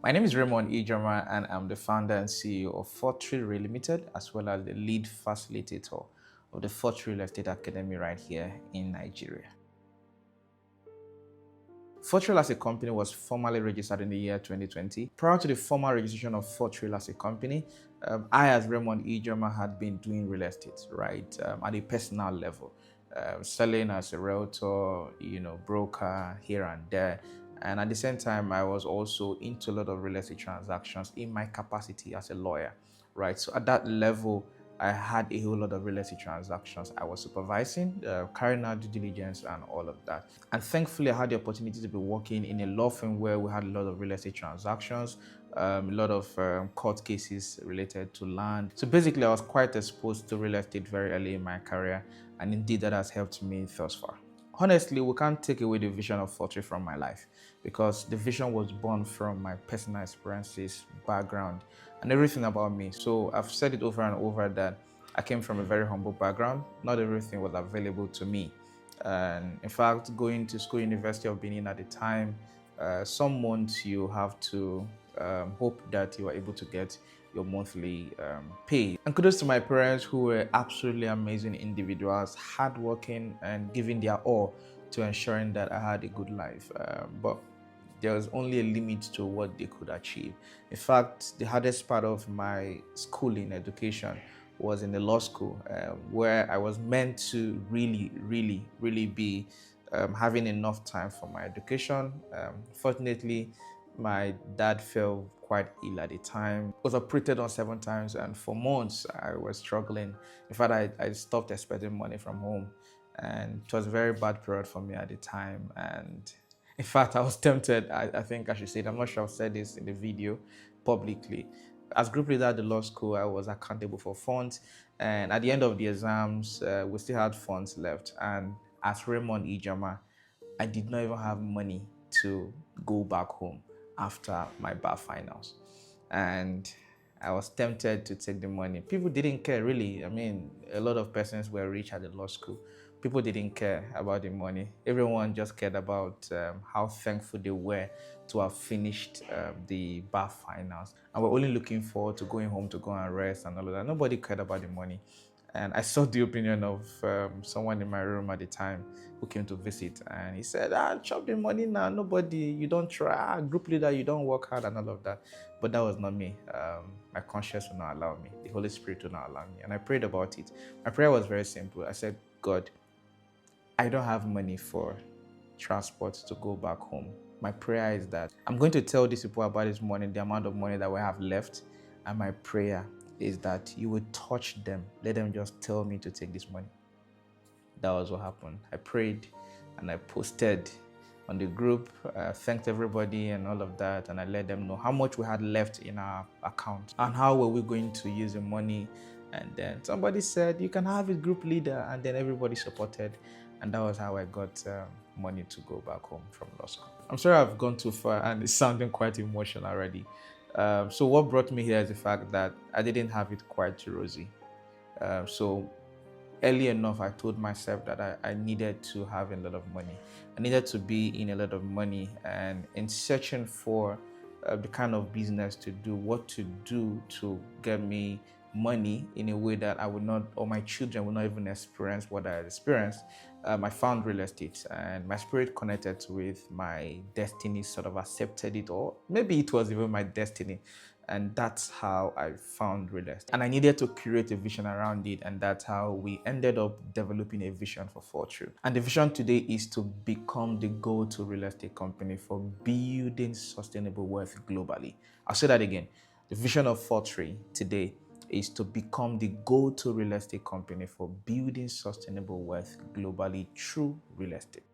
My name is Raymond Ijoma, and I'm the founder and CEO of Fortreal Rei Ltd, as well as the lead facilitator of the Fortreal Estate Academy right here in Nigeria. Fortreal as a company was formally registered in the year 2020. Prior to the formal registration of Fortreal as a company, I, as Raymond Ijoma, had been doing real estate, right, at a personal level, selling as a realtor, broker here and there. And at the same time, I was also into a lot of real estate transactions in my capacity as a lawyer, right? So at that level, I had a whole lot of real estate transactions I was supervising, carrying out due diligence and all of that. And thankfully, I had the opportunity to be working in a law firm where we had a lot of real estate transactions, a lot of court cases related to land. So basically, I was quite exposed to real estate very early in my career, and indeed that has helped me thus far. Honestly, we can't take away the vision of Fortreal from my life, because the vision was born from my personal experiences, background, and everything about me. So I've said it over and over that I came from a very humble background. Not everything was available to me. And in fact, going to school, University of Benin at the time, some months you have to hope that you are able to get your monthly pay. And kudos to my parents, who were absolutely amazing individuals, hardworking and giving their all to ensuring that I had a good life. But there was only a limit to what they could achieve. In fact, the hardest part of my schooling education was in the law school, where I was meant to really be having enough time for my education. Fortunately, my dad fell quite ill at the time. Was operated on 7 times, and for months I was struggling. In fact, I stopped expecting money from home, and it was a very bad period for me at the time. And in fact, I was tempted. I think I should say it. I'm not sure I've said this in the video publicly. As group leader at the law school, I was accountable for funds. And at the end of the exams, we still had funds left. And as Raymond Ijama, I did not even have money to go back home after my bar finals. And I was tempted to take the money. People didn't care, really. I mean, a lot of persons were rich at the law school. People didn't care about the money. Everyone just cared about how thankful they were to have finished the bar finals. And we're only looking forward to going home to go and rest and all of that. Nobody cared about the money. And I saw the opinion of someone in my room at the time who came to visit. And he said, chop the money now. Nobody, you don't try. Group leader, you don't work hard and all of that. But that was not me. My conscience would not allow me. The Holy Spirit would not allow me. And I prayed about it. My prayer was very simple. I said, God, I don't have money for transport to go back home. My prayer is that I'm going to tell these people about this money, the amount of money that we have left. And my prayer is that you will touch them. Let them just tell me to take this money. That was what happened. I prayed and I posted on the group, thanked everybody and all of that, and I let them know how much we had left in our account and how were we going to use the money. And then somebody said, you can have a group leader, and then everybody supported, and that was how I got money to go back home from law school. I'm sorry I've gone too far and it's sounding quite emotional already. So what brought me here is the fact that I didn't have it quite rosy. So early enough, I told myself that I needed to have a lot of money. I needed to be in a lot of money, and in searching for the kind of business to do, what to do to get me money in a way that I would not, or my children would not even experience what I had experienced, I found real estate, and my spirit connected with my destiny, sort of accepted it, or maybe it was even my destiny. And that's how I found real estate. And I needed to create a vision around it, and that's how we ended up developing a vision for Fortreal. And the vision today is to become the go-to real estate company for building sustainable wealth globally. I'll say that again. The vision of Fortreal today is to become the go-to real estate company for building sustainable wealth globally through real estate.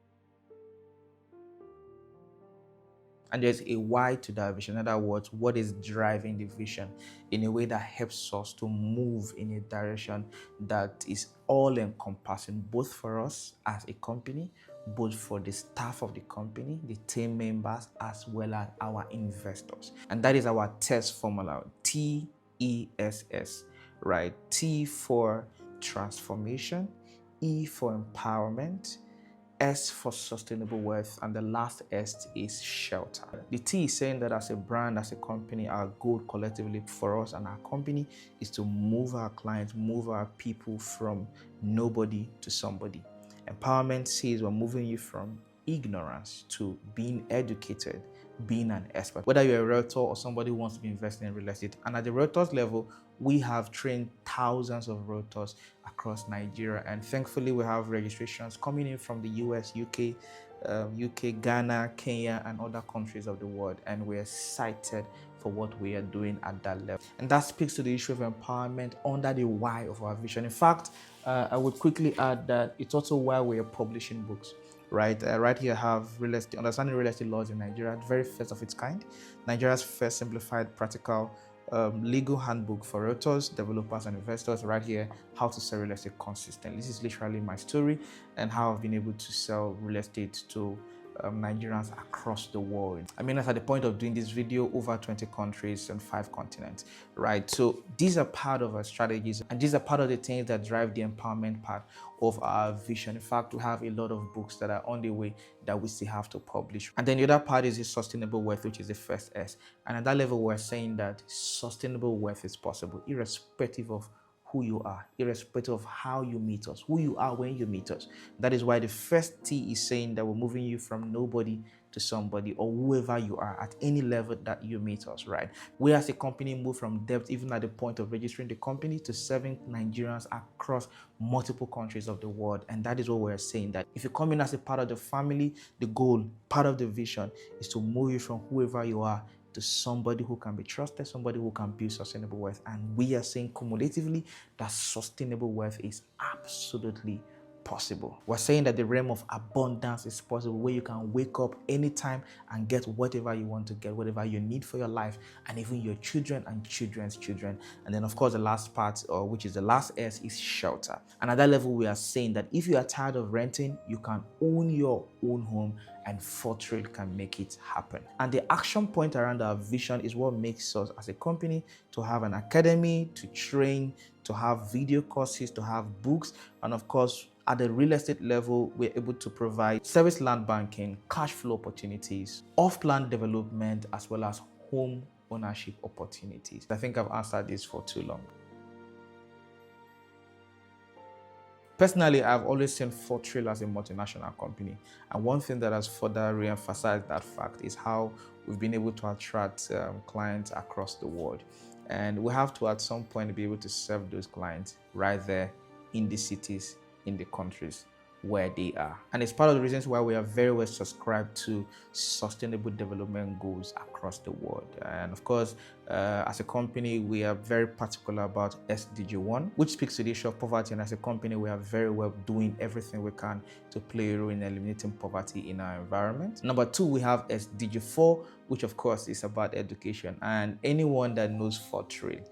And there's a why to that vision. In other words, what is driving the vision in a way that helps us to move in a direction that is all encompassing, both for us as a company, both for the staff of the company, the team members, as well as our investors. And that is our TESS formula, TESS, right? T for transformation, E for empowerment, S for sustainable wealth, and the last S is shelter. The T is saying that as a brand, as a company, our goal collectively for us and our company is to move our clients, move our people from nobody to somebody. Empowerment says we're moving you from ignorance to being educated, being an expert. Whether you're a realtor or somebody who wants to be investing in real estate. And at the realtors level, we have trained thousands of realtors across Nigeria. And thankfully, we have registrations coming in from the US, UK, Ghana, Kenya, and other countries of the world. And we're excited for what we are doing at that level. And that speaks to the issue of empowerment under the why of our vision. In fact, I would quickly add that it's also why we are publishing books. Right here I have real estate, understanding real estate laws in Nigeria, the very first of its kind, Nigeria's first simplified practical legal handbook for realtors, developers, and investors. Right here, how to sell real estate consistently. This is literally my story and how I've been able to sell real estate to Nigerians across the world. I mean, at the point of doing this video, over 20 countries and 5 continents, right? So these are part of our strategies, and these are part of the things that drive the empowerment part of our vision. In fact, we have a lot of books that are on the way that we still have to publish. And then the other part is the sustainable wealth, which is the first S. And at that level, we're saying that sustainable wealth is possible, irrespective of who you are, irrespective of how you meet us, who you are when you meet us. That is why the first T is saying that we're moving you from nobody to somebody, or whoever you are at any level that you meet us, right? We as a company move from depth, even at the point of registering the company, to serving Nigerians across multiple countries of the world. And that is what we're saying, that if you come in as a part of the family, the goal, part of the vision is to move you from whoever you are to somebody who can be trusted, somebody who can build sustainable wealth. And we are saying cumulatively that sustainable wealth is absolutely possible. We're saying that the realm of abundance is possible, where you can wake up anytime and get whatever you want to get, whatever you need for your life, and even your children and children's children. And then of course the last part, which is the last S, is shelter. And at that level, we are saying that if you are tired of renting, you can own your own home, and Fortreal can make it happen. And the action point around our vision is what makes us as a company to have an academy, to train, to have video courses, to have books, and of course, at the real estate level, we're able to provide service land banking, cash flow opportunities, off-plan development, as well as home ownership opportunities. I think I've answered this for too long. Personally, I've always seen Fortreal as a multinational company. And one thing that has further re-emphasized that fact is how we've been able to attract clients across the world. And we have to, at some point, be able to serve those clients right there in the cities, in the countries where they are. And it's part of the reasons why we are very well subscribed to sustainable development goals across the world. And of course, as a company, we are very particular about SDG 1, which speaks to the issue of poverty. And as a company, we are very well doing everything we can to play a role in eliminating poverty in our environment. Number 2, we have SDG 4, which of course is about education. And anyone that knows Fortreal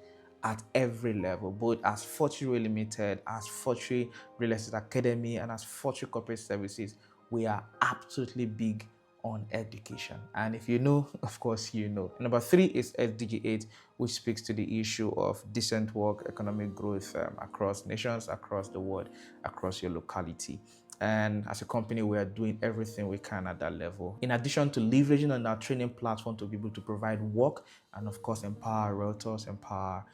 at every level, both as Fortreal Rei Ltd, as Fortreal Real Estate Academy, and as Fortreal Corporate Services, we are absolutely big on education. And if you know, of course you know. Number 3 is SDG 8, which speaks to the issue of decent work, economic growth across nations, across the world, across your locality. And as a company, we are doing everything we can at that level. In addition to leveraging on our training platform to be able to provide work and of course empower realtors, empower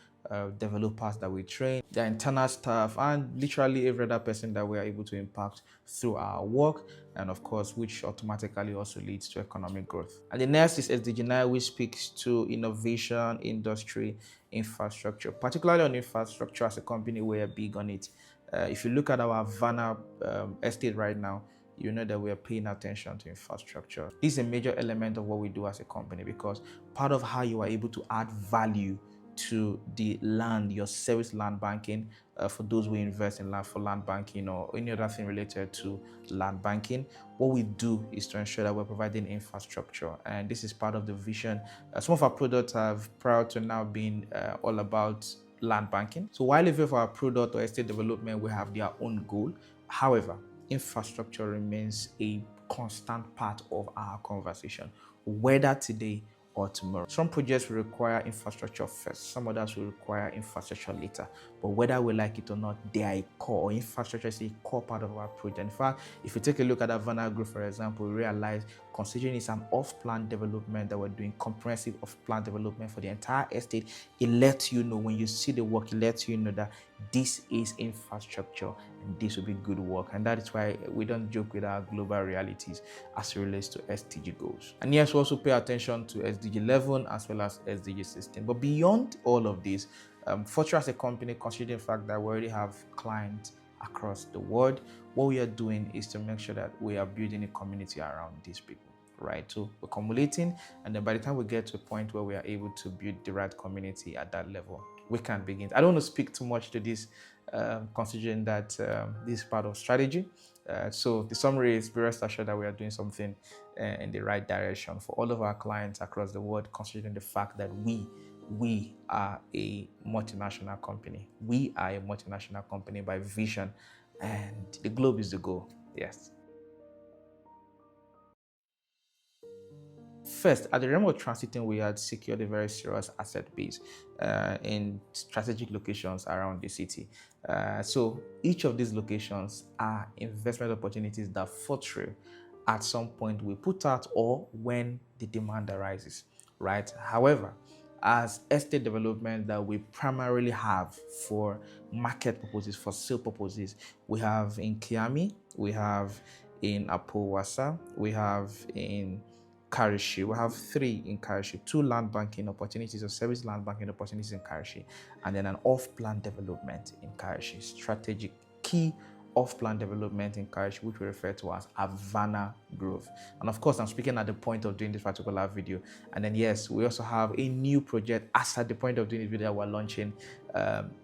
developers that we train, their internal staff, and literally every other person that we are able to impact through our work, and of course, which automatically also leads to economic growth. And the next is SDG 9, which speaks to innovation, industry, infrastructure. Particularly on infrastructure, as a company, we are big on it. If you look at our Havana estate right now, you know that we are paying attention to infrastructure. This is a major element of what we do as a company, because part of how you are able to add value to the land, your service land banking, for those who invest in land for land banking or any other thing related to land banking, what we do is to ensure that we're providing infrastructure. And this is part of the vision. Some of our products have, prior to now, been all about land banking. So while even for our product or estate development, we have their own goal. However, infrastructure remains a constant part of our conversation, whether today or tomorrow. Some projects will require infrastructure first, some others will require infrastructure later. But whether we like it or not, they are a core, or infrastructure is a core part of our project. In fact, if you take a look at Havana Group, for example, we realize considering it's an off-plan development that we're doing, comprehensive off-plan development for the entire estate, it lets you know, when you see the work, it lets you know that this is infrastructure and this will be good work. And that is why we don't joke with our global realities as it relates to SDG goals. And yes, we also pay attention to SDG 11 as well as SDG 16. But beyond all of this, Fortreal as a company, considering the fact that we already have clients across the world, what we are doing is to make sure that we are building a community around these people. Right, so we're accumulating, and then by the time we get to a point where we are able to build the right community at that level, we can begin. I don't want to speak too much to this, considering that this is part of strategy. So the summary is, be rest assured that we are doing something in the right direction for all of our clients across the world, considering the fact that we are a multinational company. We are a multinational company by vision, and the globe is the goal. Yes. First, at the realm of transiting, we had secured a very serious asset base in strategic locations around the city. So each of these locations are investment opportunities that Fortreal at some point will put out, or when the demand arises, right? However, as estate development that we primarily have for market purposes, for sale purposes, we have in Kiami, we have in Apowasa, we have in Karishi. We have 3 in Karishi, 2 land banking opportunities or service land banking opportunities in Karishi, and then an off-plan development in Karishi, strategic key off-plan development in Karishi, which we refer to as Havana Grove. And of course, I'm speaking at the point of doing this particular video. And then yes, we also have a new project as at the point of doing this video we're launching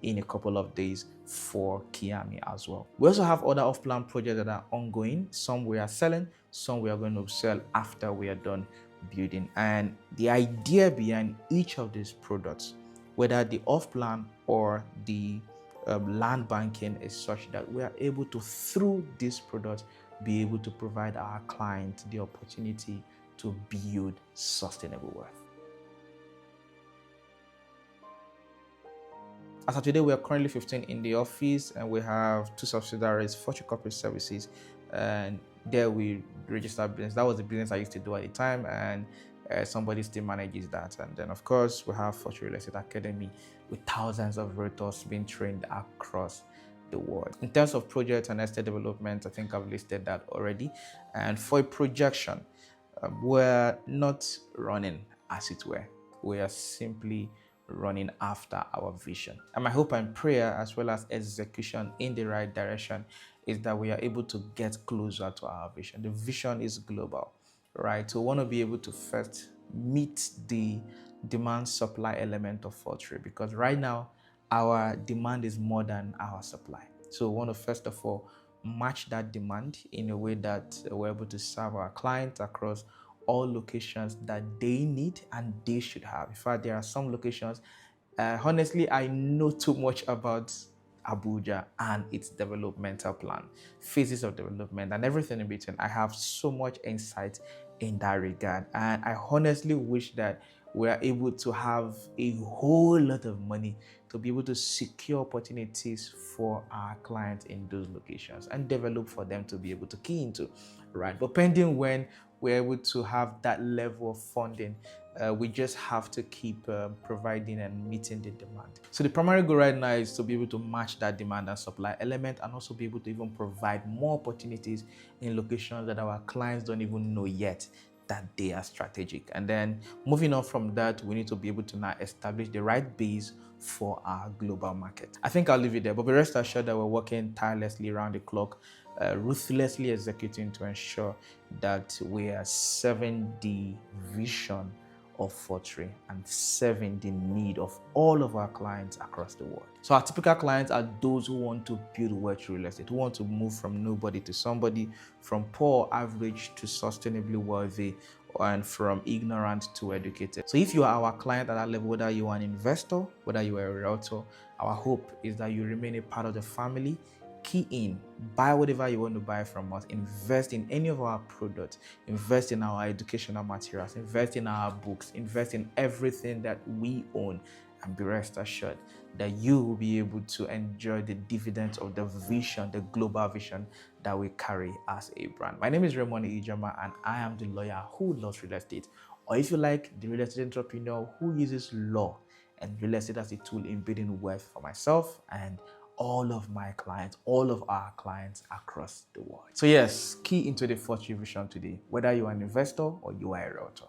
in a couple of days for Kiami as well. We also have other off-plan projects that are ongoing. Some we are selling, some we are going to sell after we are done building. And the idea behind each of these products, whether the off-plan or the land banking, is such that we are able to, through this product, be able to provide our clients the opportunity to build sustainable wealth. As of today, we are currently 15 in the office, and we have 2 subsidiaries, Fortreal Corporate Services, and there we register business. That was the business I used to do at the time, and somebody still manages that. And then of course we have Fortreal Rei Ltd Academy with thousands of realtors being trained across the world. In terms of project and estate development, I think I've listed that already. And for a projection, we're not running, as it were. We are simply running after our vision. And my hope and prayer, as well as execution in the right direction, is that we are able to get closer to our vision. The vision is global, right? So we want to be able to first meet the demand supply element of Fortreal, because right now our demand is more than our supply. So we want to first of all match that demand in a way that we're able to serve our clients across all locations that they need and they should have. In fact, there are some locations, honestly, I know too much about Abuja and its developmental plan, phases of development, and everything in between. I have so much insight in that regard, and I honestly wish that we are able to have a whole lot of money to be able to secure opportunities for our clients in those locations and develop for them to be able to key into, right? But pending when we're able to have that level of funding, we just have to keep providing and meeting the demand. So the primary goal right now is to be able to match that demand and supply element, and also be able to even provide more opportunities in locations that our clients don't even know yet that they are strategic. And then moving on from that, we need to be able to now establish the right base for our global market. I think I'll leave it there, but be rest assured that we're working tirelessly around the clock, ruthlessly executing to ensure that we are serving the vision of Fortreal and serving the need of all of our clients across the world. So our typical clients are those who want to build wealth through real estate, who want to move from nobody to somebody, from poor average to sustainably wealthy, and from ignorant to educated. So if you are our client at that level, whether you are an investor, whether you are a realtor, our hope is that you remain a part of the family key in, buy whatever you want to buy from us, invest in any of our products, invest in our educational materials, invest in our books, invest in everything that we own, and be rest assured that you will be able to enjoy the dividends of the vision, the global vision that we carry as a brand. My name is Raymond Ijoma, and I am the lawyer who loves real estate, or if you like, the real estate entrepreneur who uses law and real estate as a tool in building wealth for myself and all of my clients, all of our clients across the world. So yes, key into the Fortreal Vision today, whether you are an investor or you are a realtor.